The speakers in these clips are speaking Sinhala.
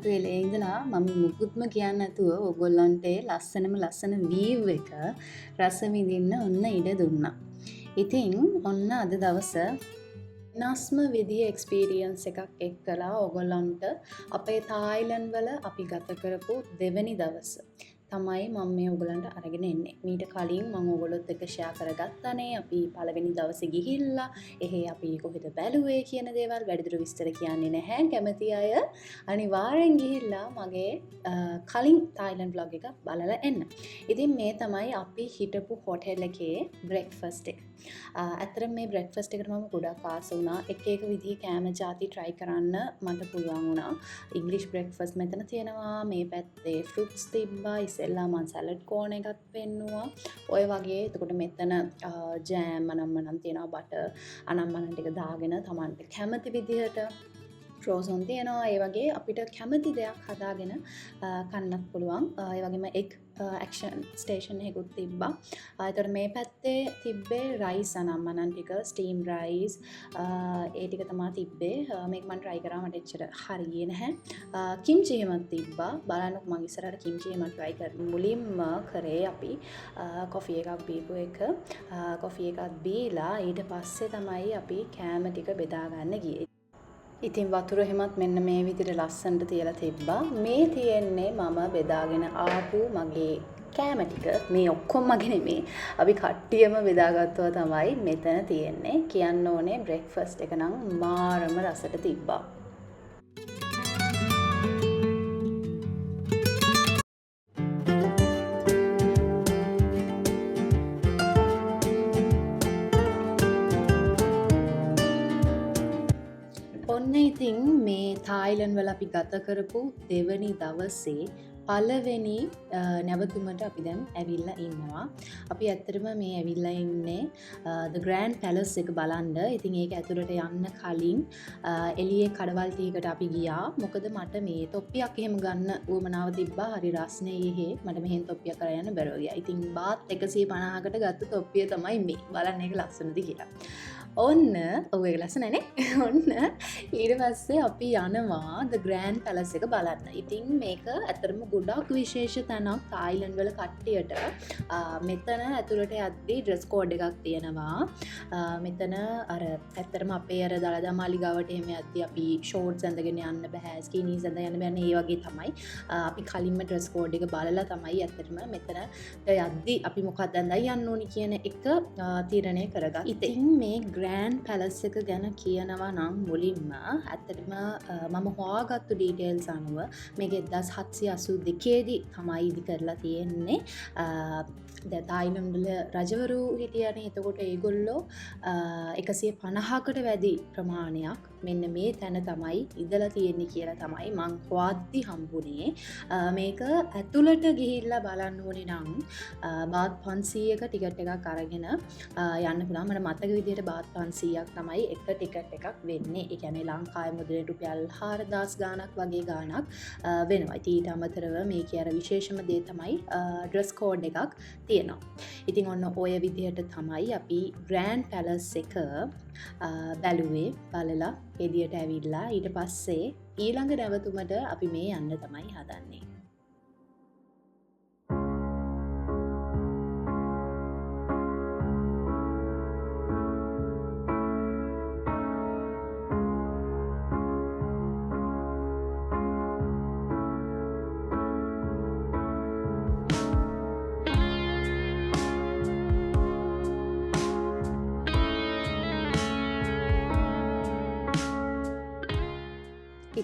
ගත්ත වෙලේ ඉඳලා මම මුකුත්ම කියන්නේ නැතුව ඕගොල්ලන්ට ලස්සනම ලස්සන වීව් එක රස විඳින්න ඔන්න ඉඩ දුන්නා. ඉතින් ඔන්න අද දවස වෙනස්ම විදිහේ එක්ස්පීරියන්ස් එකක් එක්කලා ඕගොල්ලන්ට අපේ තායිලන්ඩ් වල අපි ගත කරපු දෙවැනි දවස තමයි මම මේ ඔයගලන්ට අරගෙන එන්නේ. මීට කලින් මම ඔයගොල්ලොත් එක්ක ෂෙයා කරගත්තානේ අපි පළවෙනි දවසේ ගිහිල්ලා එහෙ අපි කොහෙද බැලුවේ කියන දේවල් වැඩිදුර විස්තර කියන්නේ නැහැ. කැමති අය අනිවාර්යෙන් ගිහිල්ලා මගේ කලින් තායිලන්ඩ් vlog එක බලලා එන්න. ඉතින් මේ තමයි අපි හිටපු හොටෙල් එකේ බ්‍රෙක්ෆාස්ට් එක. ඇත්තටම මේ බ්‍රෙක්ෆාස්ට් එකට මම ගොඩක් ආස වුණා. එක එක විදිහේ කෑම ಜಾති try කරන්න මට පුළුවන් වුණා. ඉංග්‍රීසි බ්‍රෙක්ෆාස්ට් මෙතන තියෙනවා. මේ පැත්තේ ෆෘට්ස් තිබ්බා. ඉස්සෙල්ලා මම සැලඩ් කෝන් එකක් පෙන්නුවා. ඔය වගේ එතකොට මෙතන ජෑම් අනම්මනම් තියෙනවා බටර් අනම්මනම් ටික දාගෙන Tamanට කැමති විදිහට ෆ්‍රෝසන් තියෙනවා. ඒ වගේ අපිට කැමති දෙයක් හදාගෙන කන්නත් පුළුවන්. ඒ වගේම එග් ඇක්ෂන් ස්ටේෂන් එකකුත් තිබ්බා. ඒතර මේ පැත්තේ තිබ්බේ රයිස් අනම්මනම් ටික ස්ටීම් රයිස් ඒ ටික තමයි තිබ්බේ. මේක මම try කරා මට එච්චර හරියේ නැහැ. කිම්චි එකක් තිබ්බා. බලන්නකො මම ඉස්සරහට කිම්චි එකක් try කරමු. මුලින්ම කරේ අපි කොෆි එකක් බීපු එක. කොෆි එකක් බීලා ඊට පස්සේ තමයි අපි කෑම ටික බෙදා ගන්න ගියේ. ඉතින් වතුර එහෙමත් මෙන්න මේ විදිහට ලස්සනට තියලා තිබ්බා. මේ තියෙන්නේ මම බෙදාගෙන ආපු මගේ කෑම ටික. මේ ඔක්කොම මගේ නෙමෙයි. අපි කට්ටියම බෙදාගත්තා තමයි මෙතන තියෙන්නේ. කියන්න ඕනේ බ්‍රෙක්ෆාස්ට් එක නම් මාරම රසට තිබ්බා. ඔන්න ඉතින් මේ තායිලන්ඩ් වල අපි ගත කරපු දෙවැනි දවසේ පළවෙනි නැවතුමට අපි දැන් ඇවිල්ලා ඉන්නවා. අපි ඇත්තටම මේ ඇවිල්ලා ඉන්නේ The Grand Palace එක බලන්න. ඉතින් ඒක ඇතුළට යන්න කලින් එළියේ කඩවල් ටිකකට අපි ගියා. මොකද මට මේ තොප්පියක් එහෙම ගන්න උවමනාව තිබ්බා. හරි රස්නේ එහෙ මට මෙහෙන් තොප්පියක් කරා යන්න බැරුව ගියා. ඉතින් බාත් 150කට ගත්ත තොප්පිය තමයි මේ. බලන්න ඒක ලස්සනද කියලා. ඔන්න ඔය ලස්සන නේ. ඔන්න ඊට පස්සේ අපි යනවා The Grand Palace එක බලන්න. ඉතින් මේක ඇත්තටම ගොඩක් විශේෂ තැනක් තායිලන්ඩ් වල කට්ටියට. මෙතන ඇතුළට යද්දී ඩ්‍රෙස් කෝඩ් එකක් තියෙනවා. මෙතන අර ඇත්තටම අපේ අර දලදා මාලිගාවට එහෙම යද්දී අපි ෂෝට්ස් ඇඳගෙන යන්න බෑ, ස්කිනීස් ඇඳගෙන යන්න බෑනේ. ඒ වගේ තමයි. අපි කලින්ම ඩ්‍රෙස් කෝඩ් එක බලලා තමයි ඇත්තටම මෙතන යද්දී අපි මොකක්ද ඇඳලා යන්න ඕනි කියන එක තීරණය කරගත්තා. ඉතින් මේ ග්‍රෑන්ඩ් පැලස් එක ගැන කියනවා නම් මුලින්ම ඇත්තටම මම හොයාගත්තු ඩීටේල්ස් අනුව මේක 1782 දී තමයි ඉදි කරලා තියෙන්නේ. තායිලන්ඩ් වල රජවරු හිටියනේ. එතකොට ඒගොල්ලෝ 150කට වැඩි ප්‍රමාණයක් මෙන්න මේ තැන තමයි ඉඳලා තියෙන්නේ කියලා තමයි මං හොයද්දි හම්බුනේ. මේක ඇතුළට ගිහිල්ලා බලන්න ඕනේ නම් බාත් 500ක ටිකට් එකක් අරගෙන යන්න පුළුවන්. මට මතක විදිහට බාත් 500ක් තමයි එක ටිකට් එකක් වෙන්නේ. ඒ කියන්නේ ලංකාවේ මුදලේ රුපියල් 4000 ගාණක් වගේ ගාණක් වෙනවා. ඊට අමතරව මේකේ අර විශේෂම දේ තමයි ඩ්‍රෙස් කෝඩ් එකක් තියෙනවා. ඉතින් ඔන්න ඔය විදිහට තමයි අපි ග්‍රෑන්ඩ් පැලස් එක බැලුවේ. බලලා එළියට ඇවිල්ලා ඊට පස්සේ ඊළඟ නැවතුමට අපි මේ යන්න තමයි හදන්නේ.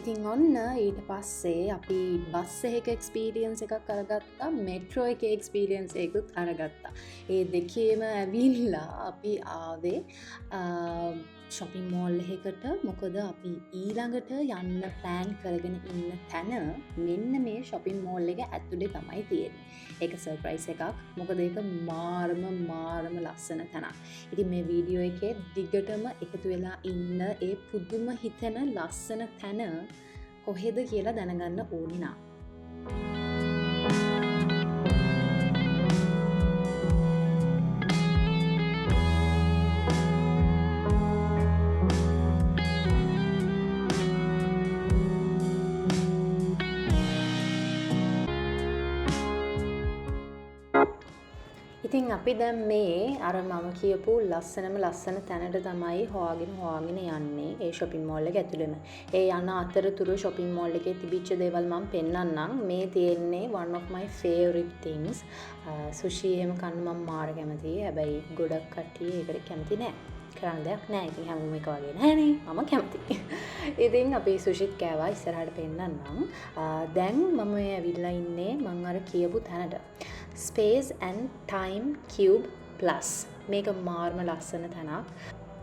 ඉතින් ඔන්න ඊට පස්සේ අපි බස් එකක එක්ස්පීරියන්ස් එකක් අරගත්තා. මෙට්‍රෝ එකේ එක්ස්පීරියන්ස් එකකුත් අරගත්තා. ඒ දෙකේම ඇවිල්ලා අපි ආවේ shopping mall එකකට. මොකද අපි ඊළඟට යන්න plan කරගෙන ඉන්න තැන මෙන්න මේ shopping mall එක ඇතුලේ තමයි තියෙන්නේ. ඒක සර්ප්‍රයිස් එකක්. මොකද ඒක මාරම ලස්සන තැනක්. ඉතින් මේ වීඩියෝ එකේ දිගටම එකතු වෙලා ඉන්න ඒ පුදුම හිතෙන ලස්සන තැන කොහෙද කියලා දැනගන්න ඕනි නා. ඉතින් අපි දැන් මේ අර මම කියපු ලස්සන තැනට තමයි හොයාගෙන යන්නේ ඒ shopping mall එක ඇතුළෙම. ඒ යන අතරතුර shopping mall එකේ තිබිච්ච දේවල් මම පෙන්නන්නම්. මේ තියෙන්නේ one of my favorite things. sushi එහෙම කන්න මම මාර කැමතියි. හැබැයි ගොඩක් කට්ටිය ඒකට කැමති නෑ. කරන්න දෙයක් නෑ. ඉතින් හැමෝම එක වගේ නෑනේ. මම කැමතියි. ඉතින් අපි සුෂිත් කෑවා ඉස්සරහට පෙන්නන්නම්. දැන් මම ඇවිල්ලා ඉන්නේ මම අර කියපු තැනට. Space and Time Cube Plus. මේක මාර්ම ලස්සන තැනක්.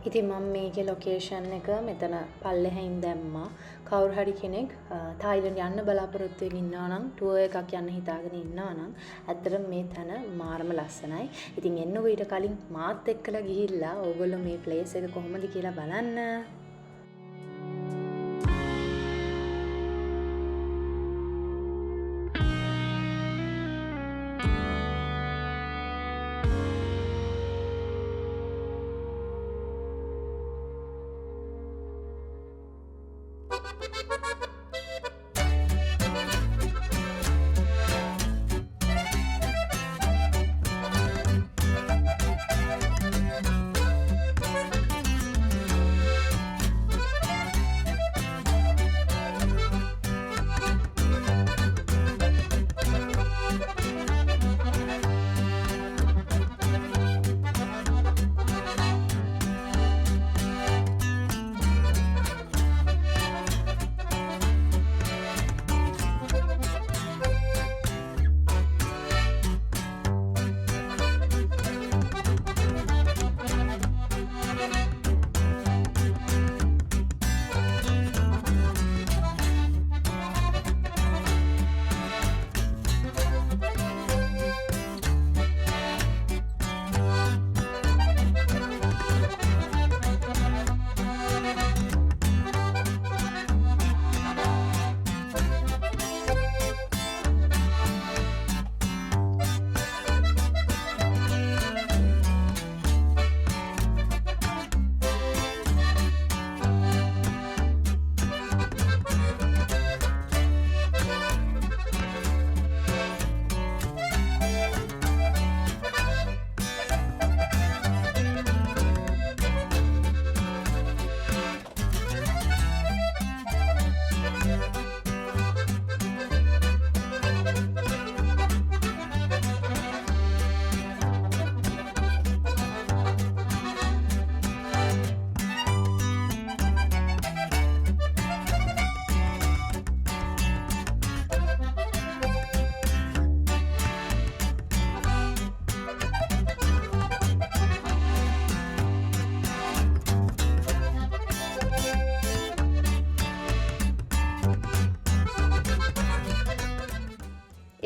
ඉතින් මම මේකේ ලොකේෂන් එක මෙතන පල්ලෙහින් දැම්මා. කවුරු හරි කෙනෙක් තායිලන්ත යන්න බලාපොරොත්තු වෙමින් ඉන්නවා නම් ටුවර් එකක් යන්න හිතාගෙන ඉන්නවා නම් ඇත්තටම මේ තැන මාර්ම ලස්සනයි. ඉතින් එන්නකෝ ඊට කලින් මාත් එක්කලා ගිහිල්ලා ඕගොල්ලෝ මේ ප්ලේස් එක කොහොමද කියලා බලන්න.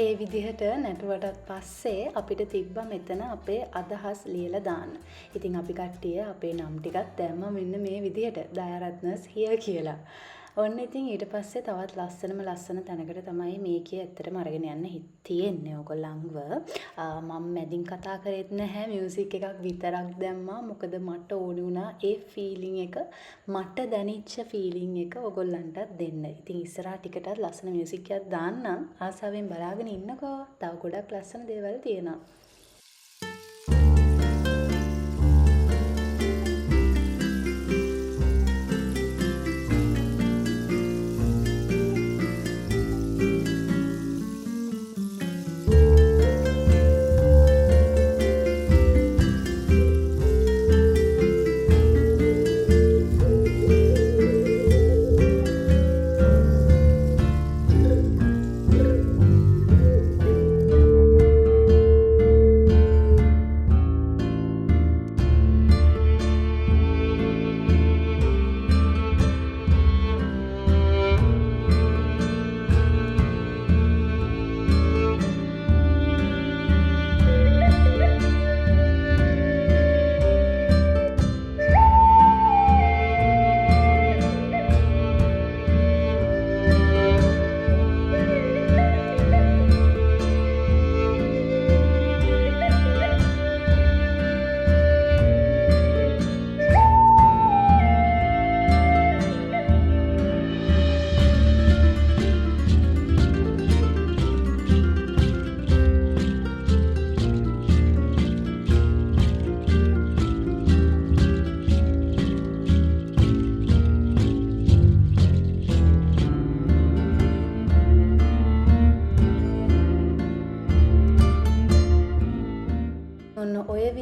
ඒ විදිහට නැටුවටත් පස්සේ අපිට තිබ්බ මෙතන අපේ අදහස් ලියලා දාන්න. ඉතින් අපි කට්ටිය අපේ නම් ටිකක් දැම්මා මෙන්න මේ විදිහට දයාරත්නස් here කියලා. ඔන්න ඉතින් ඊට පස්සේ තවත් ලස්සන තැනකට තමයි මේකේ ඇත්තටම අරගෙන යන්න තියෙන්නේ ඔයගොල්ලන්ව. මම මැදින් කතා කරෙත් නැහැ මියුසික් එකක් විතරක් දැම්මා. මොකද මට ඕනි වුණා ඒ ෆීලිං එක මට දැනෙච්ච ෆීලිං එක ඔයගොල්ලන්ටත් දෙන්න. ඉතින් ඉස්සරහ ටිකටත් ලස්සන මියුසික් එකක් දාන්නම්. ආසාවෙන් බලාගෙන ඉන්නකෝ. තව ගොඩක් ලස්සන දේවල් තියෙනවා.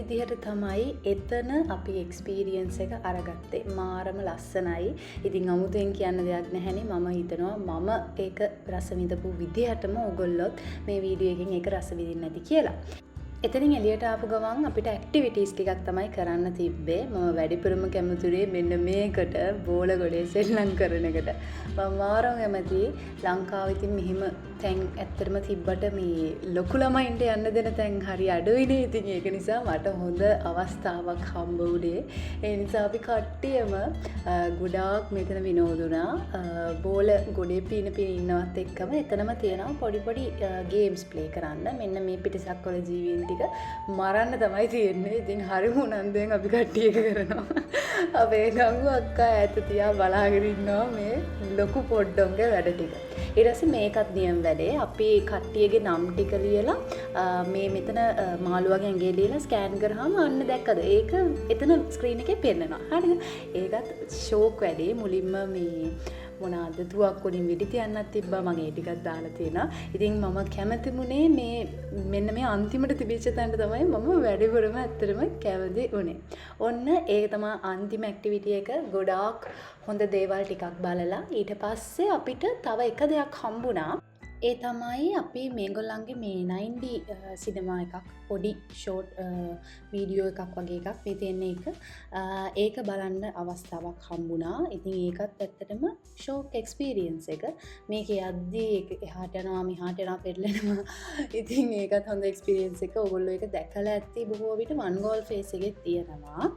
විදිහට තමයි එතන අපි එක්ස්පීරියන්ස් එක අරගත්තේ. මාරම ලස්සනයි. ඉතින් අමුතුවෙන් කියන්න දෙයක් නැහැනේ. මම හිතනවා මම ඒක රස විඳපු විදිහටම ඔයගොල්ලොත් මේ වීඩියෝ එකෙන් ඒක රස විඳින්න ඇති කියලා. එතනින් එළියට ආපු ගමන් අපිට ඇක්ටිවිටීස් ටිකක් තමයි කරන්න තිබ්බේ. මම වැඩිපුරම කැමතුනේ මෙන්න මේකට බෝල ගොඩේ සෙල්ලම් කරන එකට. මම මාරම කැමතියි. ලංකාවේ ඉතින් මෙහිම තැන් ඇත්තටම තිබ්බට මේ ලොකු ළමයින්ට යන්න දෙන තැන් හරි අඩුයිනේ. ඉතින් ඒක නිසා මට හොඳ අවස්ථාවක් හම්බ වුණේ. ඒ නිසා අපි කට්ටියම ගොඩාක් මෙතන විනෝදුනා. බෝල ගොඩේ පීන ඉන්නවත් එක්කම එතනම තියෙනවා පොඩි පොඩි ගේම්ස් ප්ලේ කරන්න. මෙන්න මේ පිටසක් වල ජීවීන් ටික මරන්න තමයි තියෙන්නේ. ඉතින් හරිම උනන්දුවෙන් අපි කට්ටිය එක කරනවා. අපේ ගංගු අක්කා ඈත තියා බලාගෙන ඉන්නවා මේ ලොකු පොඩ්ඩොන්ගේ වැඩ ටික. ඊට පස්සේ මේකත් නියම වැඩේ. අපි කට්ටියගේ නම් ටික ලියලා මේ මෙතන මාළුවාගේ ඇඟේ ලියලා ස්කෑන් කරාම අන්න දැක්කද? ඒක එතන ස්ක්‍රීන් එකේ පෙන්නනවා. හරිද? ඒකත් ෂෝක් වැඩේ. මුලින්ම මේ මොනවාද තුවක් වලින් වෙඩි තියන්නත් තිබ්බා. මම ඒ ටිකක් දාලා තියෙනවා. ඉතින් මම කැමතිමුනේ මේ මෙන්න මේ අන්තිමට තිබිච්ච තැනට තමයි මම වැඩිපුරම ඇත්තටම කැමති උනේ. ඔන්න ඒක තමයි අන්තිම ඇක්ටිවිටි එක. ගොඩාක් හොඳ දේවල් ටිකක් බලලා ඊට පස්සේ අපිට තව එක දෙයක් හම්බුණා. ඒ තමයි අපි මේගොල්ලන්ගේ මේ 90 සිනමා එකක් පොඩි ෂෝට් වීඩියෝ එකක් වගේ එකක් මේ තියෙන එක. ඒක බලන්න අවස්ථාවක් හම්බුණා. ඉතින් ඒකත් ඇත්තටම ෂෝක් එක්ස්පීරියන්ස් එක. මේක යද්දී එහාට යනවා මෙහාට යනවා පෙරලෙනවා. ඉතින් ඒකත් හොඳ එක්ස්පීරියන්ස් එක. ඔයගොල්ලෝ ඒක දැකලා ඇති බොහෝ විට වන් ගෝල් ෆේස් එකෙත් තියෙනවා.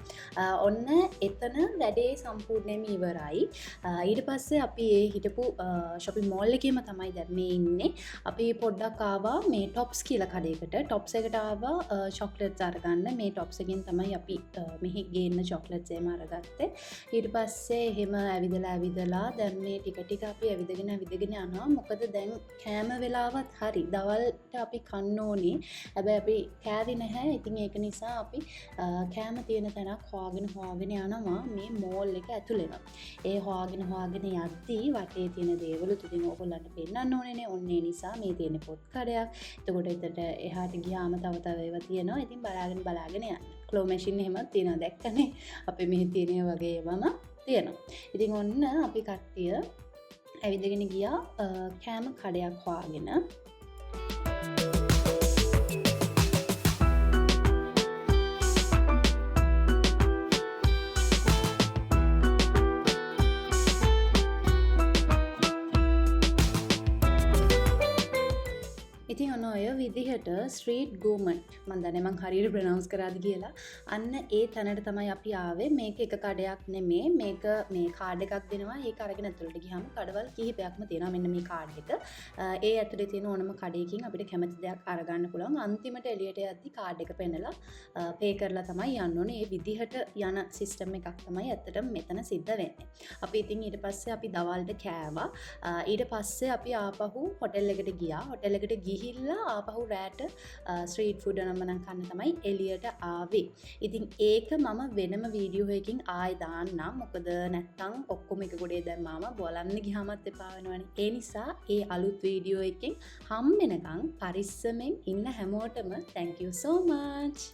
ඔන්න එතන වැඩේ සම්පූර්ණයෙන්ම ඉවරයි. ඊට පස්සේ අපි ඒ හිටපු shopping mall එකේම තමයි දැන් මේ ඉන්නේ. අපි පොඩ්ඩක් ආවා මේ টොප්ස් කියලා කඩේකට. টොප්ස් එකට ආවා චොක්ලට්ස් අරගන්න. මේ টොප්ස් එකෙන් තමයි අපි මෙහි ගේන්න චොක්ලට්ස් එහෙම අරගත්තේ. ඊට පස්සේ එහෙම ඇවිදලා දැන් මේ ටික අපි ඇවිදගෙන යනවා. මොකද දැන් කෑම වෙලාවත් හරි. දවල්ට අපි කන්න ඕනේ. හැබැයි අපි කෑවේ නැහැ. ඉතින් ඒක නිසා අපි කෑම තියෙන තැනක් හොයාගෙන යනවා මේ මෝල් එක ඇතුළේම. ඒ හොයාගෙන යද්දී වටේ තියෙන දේවලුත් ඉතින් ඕගොල්ලන්ට පෙන්නන්න ඕනේනේ. ඔන්න ඒ නිසා මේ තියෙන පොත් කඩයක්. එතකොට එතට එහාට ගියාම තව ඒවා තියෙනවා. ඉතින් බලාගෙන යන්න. ක්ලෝ මැෂින් එහෙමත් තියෙනවා දැක්කනේ. අපේ මෙහි තියෙන වගේ ඒවාම තියෙනවා. ඉතින් ඔන්න අපි කට්ටිය ඇවිදගෙන ගියා කෑම කඩයක් හොයාගෙන. ඉතින් ඔන්න ඔය විදිහට ස්ට්‍රීට් ගූමන්ට් මම දන්නේ මං හරියට ප්‍රොනවුන්ස් කරාද කියලා. අන්න ඒ තැනට තමයි අපි ආවේ. මේක එක කඩයක් නෙමේ. මේක මේ කාඩ් එකක් දෙනවා. ඒක අරගෙන ඇතුළට ගියාම කඩවල් කිහිපයක්ම තියෙනවා. මෙන්න මේ කාඩ් එක. ඒ ඇතුලේ තියෙන ඕනම කඩයකින් අපිට කැමති දෙයක් අරගන්න පුළුවන්. අන්තිමට එළියට යද්දි කාඩ් එක පෙන්නලා පේ කරලා තමයි යන්න ඕනේ. මේ විදිහට යන සිස්ටම් එකක් තමයි ඇත්තටම මෙතන සිද්ධ වෙන්නේ. අපි ඉතින් ඊට පස්සේ අපි දවල්ට කෑවා. ඊට පස්සේ අපි ආපහු හොටෙල් එකට ගියා. හොටෙල් එකට ගිහිල්ලා ආපහු රෑට ස්ට්‍රීට් ෆුඩ් නම් කන්න තමයි එළියට ආවේ. ඉතින් ඒක මම වෙනම වීඩියෝ එකකින් ආයෙ දාන්නම්. මොකද නැත්තම් ඔක්කොම එක ගොඩේ දැම්මාම බලන්න ගියාමත් එපා වෙනවනේ. ඒ නිසා ඒ අලුත් වීඩියෝ එකකින් හම්බෙනකන් පරිස්සමෙන් ඉන්න හැමෝටම thank you so much.